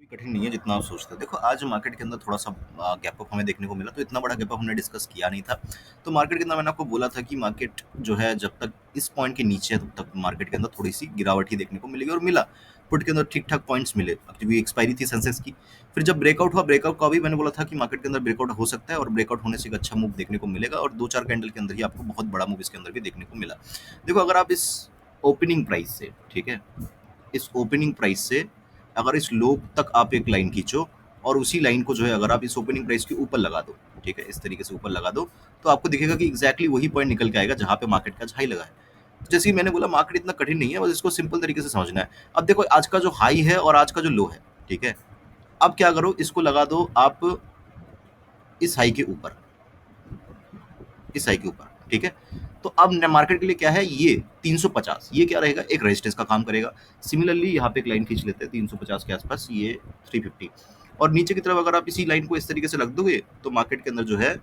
भी कठिन नहीं है जितना आप सोचते हो। देखो आज मार्केट के अंदर थोड़ा-सा गैप अप हमें देखने को मिला, तो इतना बड़ा गैप अप हमने डिस्कस किया नहीं था। तो मार्केट के अंदर मैंने आपको बोला था कि मार्केट जो है जब तक इस पॉइंट के नीचे है तब तक मार्केट के अंदर थोड़ी-सी गिरावट ही देखने को मिलेगी और मिला। पुट के अंदर ठीक-ठाक पॉइंट्स मिले, क्योंकि एक्सपायरी थी सेंसेक्स की। फिर जब ब्रेकआउट हुआ, ब्रेकआउट का भी मैंने बोला था कि मार्केट के अंदर ब्रेकआउट हो सकता है और ब्रेकआउट होने से एक अच्छा मूव देखने को मिलेगा और 2-4 कैंडल के अंदर ही आपको बहुत बड़ा मूव इसके अंदर भी देखने को मिला। देखो अगर आप इस ओपनिंग प्राइस से, ठीक है? इस ओपनिंग प्राइस से अगर इस लो तक आप एक लाइन खींचो और उसी लाइन को जो है अगर आप इस ओपनिंग प्राइस के ऊपर लगा दो, ठीक है, इस तरीके से ऊपर लगा दो, तो आपको दिखेगा कि एग्जैक्टली वही पॉइंट निकल के आएगा जहां पे मार्केट का हाई लगा है। तो जैसे ही मैंने बोला मार्केट इतना कठिन नहीं है, बस इसको सिंपल तरीके से समझना है। अब देखो आज का जो हाई है और आज का जो लो है, ठीक है, अब क्या करो, इसको लगा दो आप इस हाई के ऊपर, इस हाई के ऊपर, ठीक है। तो अब मार्केट के लिए क्या है, ये 350, ये क्या रहेगा, एक रेजिस्टेंस का काम करेगा। सिमिलरली यहाँ पे एक लाइन खींच लेते हैं 350 के आसपास, ये 350, और नीचे की तरफ अगर आप इसी लाइन को इस तरीके से रख दोगे तो मार्केट के अंदर जो है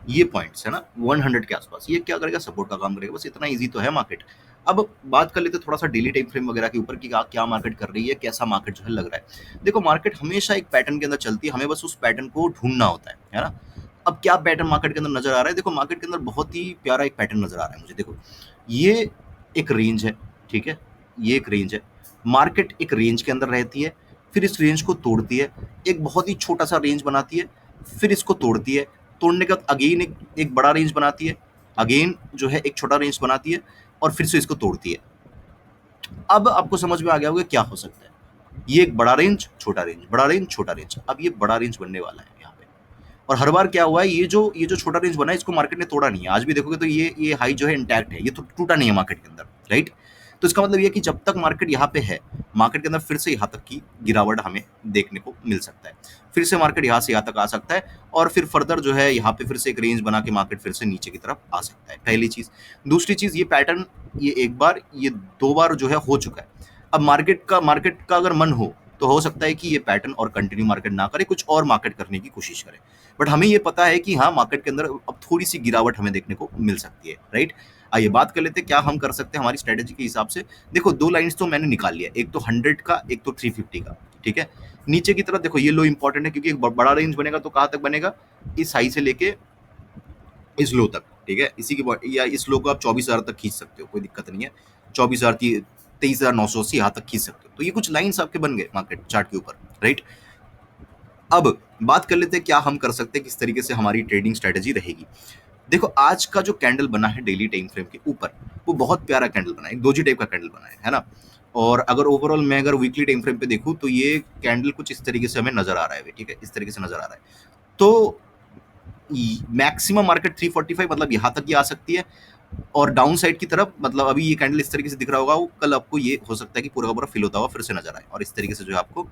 ये पॉइंट्स है ना 100 के आसपास, ये क्या करेगा, सपोर्ट का काम करेगा। बस इतना इजी तो है मार्केट। अब बात कर लेते हैं थोड़ा सा डेली टाइम फ्रेम वगैरह के ऊपर कि क्या मार्केट कर रही है, कैसा मार्केट जो है लग रहा है। देखो मार्केट हमेशा एक पैटर्न के अंदर चलती है, हमें बस उस पैटर्न को ढूंढना होता है ना। अब क्या पैटर्न मार्केट के अंदर नजर आ रहा है, देखो मार्केट के अंदर बहुत ही प्यारा एक पैटर्न नजर आ रहा है मुझे। देखो ये एक रेंज है, ठीक है, ये एक रेंज है। मार्केट एक रेंज के अंदर रहती है, फिर इस रेंज को तोड़ती है, एक बहुत ही छोटा सा रेंज बनाती है, फिर इसको तोड़ती है, तोड़ने के बाद अगेन एक बड़ा रेंज बनाती है, अगेन जो है एक छोटा रेंज बनाती है, और फिर से इसको तोड़ती है। अब आपको समझ में आ गया होगा क्या हो सकता है। ये एक बड़ा रेंज, छोटा रेंज, बड़ा रेंज, छोटा रेंज। अब ये बड़ा रेंज बनने वाला है यहाँ पे। और हर बार क्या हुआ है, ये जो छोटा रेंज बना है इसको मार्केट ने तोड़ा नहीं है। आज भी देखोगे तो ये हाई जो है इंटैक्ट है, ये तो टूटा नहीं है मार्केट के अंदर, राइट। तो इसका मतलब ये कि जब तक मार्केट यहाँ पे है, मार्केट के अंदर फिर से यहाँ तक की गिरावट हमें देखने को मिल सकता है। फिर से मार्केट यहाँ से यहाँ तक आ सकता है, और फिर फर्दर जो है यहाँ पे फिर से एक रेंज बना के मार्केट फिर से नीचे की तरफ आ सकता है, पहली चीज। दूसरी चीज, ये पैटर्न ये एक बार, ये दो बार जो है हो चुका है। अब मार्केट का अगर मन हो तो हो सकता है कि ये पैटर्न और कंटिन्यू मार्केट ना करे, कुछ और मार्केट करने की कोशिश करे। बट हमें ये पता है कि हाँ, मार्केट के अंदर अब थोड़ी सी गिरावट हमें देखने को मिल सकती है, राइट। आइए बात कर लेते हैं क्या हम कर सकते हैं हमारी स्ट्रेटेजी के हिसाब से। देखो दो लाइंस तो मैंने निकाल लिया, एक तो 100 का, एक तो 350 का, ठीक है। नीचे की तरफ देखो ये लो इंपॉर्टेंट है, क्योंकि एक बड़ा रेंज बनेगा तो कहां तक बनेगा, इस हाई से लेके इस लो तक, ठीक है। इसी की या इस लो को आप 24,000 तक खींच सकते हो, कोई दिक्कत नहीं है। 24,000, 23,980 यहाँ तक खींच सकते हो। तो ये कुछ लाइंस आपके बन गए मार्केट चार्ट के ऊपर, राइट। अब बात कर लेते हैं क्या हम कर सकते हैं, किस तरीके से हमारी ट्रेडिंग स्ट्रेटेजी रहेगी। देखो आज का जो कैंडल बना है डेली टाइम फ्रेम के ऊपर, वो बहुत प्यारा कैंडल बना है, एक दोजी टाइप का कैंडल बना है ना। और अगर ओवरऑल मैं अगर वीकली टाइम फ्रेम पे देखूं तो ये कैंडल कुछ इस तरीके से हमें नजर आ रहा है, ठीक है, इस तरीके से नजर आ रहा है। तो मैक्सिमम मार्केट 345 मतलब यहाँ तक ही आ सकती है, और डाउन साइड की तरफ मतलब अभी ये कैंडल इस तरीके से दिख रहा होगा, वो कल आपको ये हो सकता है कि पूरा का पूरा फिल होता हुआ फिर से नजर आए, और इस तरीके से जो है आपको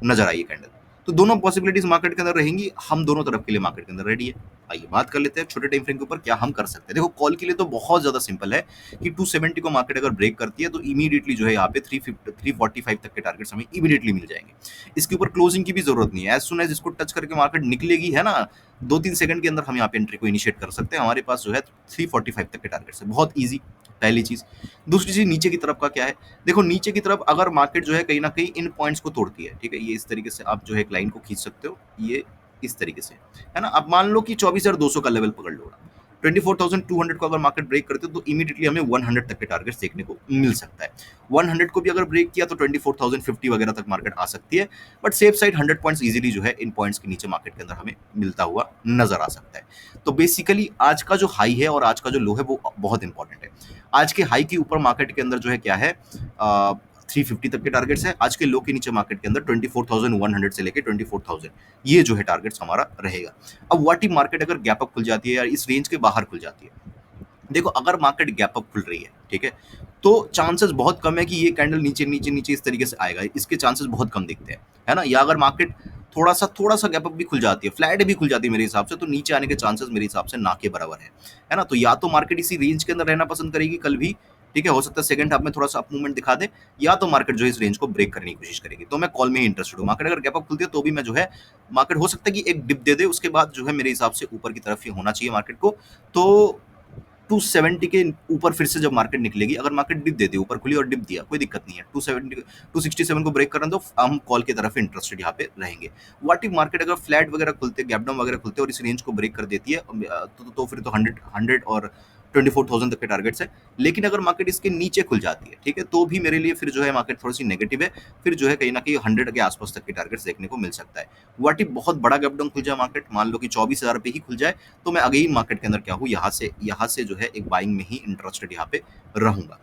नजर आई कैंडल। तो दोनों पॉसिबिलिटीज मार्केट के अंदर रहेंगी, हम दोनों तरफ के लिए मार्केट के अंदर रेडी है। आइए बात कर लेते हैं छोटे टाइम फ्रेम के ऊपर क्या हम कर सकते हैं। देखो कॉल के लिए तो बहुत ज्यादा सिंपल है कि 270 को मार्केट अगर ब्रेक करती है तो इमीडिएटली जो है यहाँ पे 350 345 तक के टारगेट्स हमें इमीडिएटली मिल जाएंगे। इसके ऊपर क्लोजिंग की भी जरूरत नहीं है, एज सुन एज इसको टच करके मार्केट निकलेगी है ना, 2-3 सेकंड के अंदर हम यहाँ पे एंट्री को इनिशिएट कर सकते हैं। हमारे पास जो है 345 तक के टारगेट्स है, बहुत ईजी, पहली चीज। दूसरी चीज नीचे की तरफ का क्या है, देखो नीचे की तरफ अगर मार्केट जो है कहीं ना कहीं इन पॉइंट्स को तोड़ती है, ठीक है, ये इस तरीके से आप जो है एक लाइन को खींच सकते हो, ये इस तरीके से है ना। अब मान लो कि 24,200 का लेवल पकड़ लो, 24,200 को अगर मार्केट ब्रेक करते हो तो इमीडिएटली हमें 100 तक के टारगेट्स देखने को मिल सकता है। 100 को भी अगर ब्रेक किया तो 24,050 वगैरह तक मार्केट आ सकती है। But safe side 100 points easily जो है इन पॉइंट्स के नीचे मार्केट के अंदर हमें मिलता हुआ नजर आ सकता है। तो बेसिकली आज का जो हाई है और आज का जो लो है वो बहुत इंपॉर्टेंट है। आज के हाई के ऊपर मार्केट के अंदर जो है क्या है, 350 तक के टारगेट्स है। आज के लो के नीचे मार्केट के अंदर 24,100 से लेके 24,000, ये जो है टारगेट्स हमारा रहेगा। अब व्हाट इफ मार्केट अगर गैप अप खुल जाती है या इस रेंज के बाहर खुल जाती है, देखो अगर मार्केट गैप अप खुल रही है, ठीक है, तो चांसेस बहुत कम है कि ये कैंडल नीचे नीचे नीचे इस तरीके से आएगा, इसके चांसेस बहुत कम दिखते हैं, है ना। या अगर मार्केट थोड़ा सा गैप अप भी खुल जाती है, फ्लैट भी खुल जाती है मेरे हिसाब से, तो नीचे आने के चांसेस मेरे हिसाब से ना के बराबर है ना। तो या तो मार्केट इसी रेंज के अंदर रहना पसंद करेगी कल भी, ठीक है, हो सकता है सेकंड हाफ में थोड़ा सा अप मूवमेंट दिखा दे, या तो मार्केट जो है इस रेंज को ब्रेक करने की कोशिश करेगी। तो मैं कॉल में ही इंटरेस्टेड हूँ। मार्केट अगर गैप अप खुलती है तो भी मैं जो है, मार्केट हो सकता है कि एक डिप दे दे, उसके बाद जो है मेरे हिसाब से ऊपर की तरफ ही होना चाहिए मार्केट को। तो 270 के ऊपर फिर से जब मार्केट निकलेगी, अगर मार्केट डिप देती है, ऊपर खुली और डिप दिया, कोई दिक्कत नहीं है, 270 267 को ब्रेक करना तो हम कॉल की तरफ इंटरेस्टेड यहाँ पे रहेंगे। व्हाट इफ मार्केट अगर फ्लैट वगैरह खुलते, गैप डाउन वगैरह खुलते और इस रेंज को ब्रेक कर देती है, तो फिर तो 100 और 24,000 तक के टारगेट्स है। लेकिन अगर मार्केट इसके नीचे खुल जाती है, ठीक है, तो भी मेरे लिए फिर जो है मार्केट थोड़ी सी नेगेटिव है, फिर जो है कहीं ना कहीं 100 के आसपास तक के टारगेट्स देखने को मिल सकता है। व्हाट इफ बहुत बड़ा गैप डाउन खुल जाए मार्केट, मान लो कि 24,000 पे ही खुल जाए, तो मैं अगेन मार्केट के अंदर क्या हूँ, यहाँ से जो है एक बाइंग में ही इंटरेस्टेड यहाँ पे रहूंगा।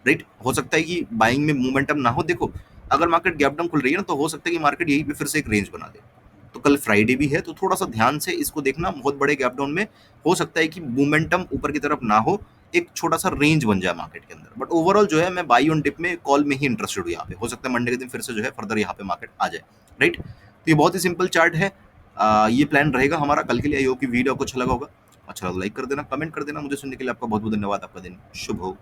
राइट, हो सकता है कि बाइंग में मोमेंटम ना हो। देखो, अगर मार्केट गैप डाउन खुल रही है ना, तो हो सकता है कि मार्केट यहीं पे फिर से एक रेंज बना दे। तो कल फ्राइडे भी है, तो थोड़ा सा ध्यान से इसको देखना। बहुत बड़े गैप डाउन में हो सकता है कि मोमेंटम ऊपर की तरफ ना हो, एक छोटा सा रेंज बन जाए मार्केट के अंदर। बट ओवरऑल जो है मैं बाई ऑन डिप में कॉल में ही इंटरेस्टेड हूँ यहाँ पे। हो सकता है मंडे के दिन फिर से जो है फर्दर यहाँ पे मार्केट आ जाए। राइट, तो ये बहुत ही सिंपल चार्ट है। ये प्लान रहेगा हमारा कल के लिए। आई होप कि वीडियो आपको अच्छा लगा होगा। अच्छा लगा लाइक कर देना, कमेंट कर देना। मुझे सुनने के लिए आपका बहुत बहुत धन्यवाद। आपका दिन शुभ हो।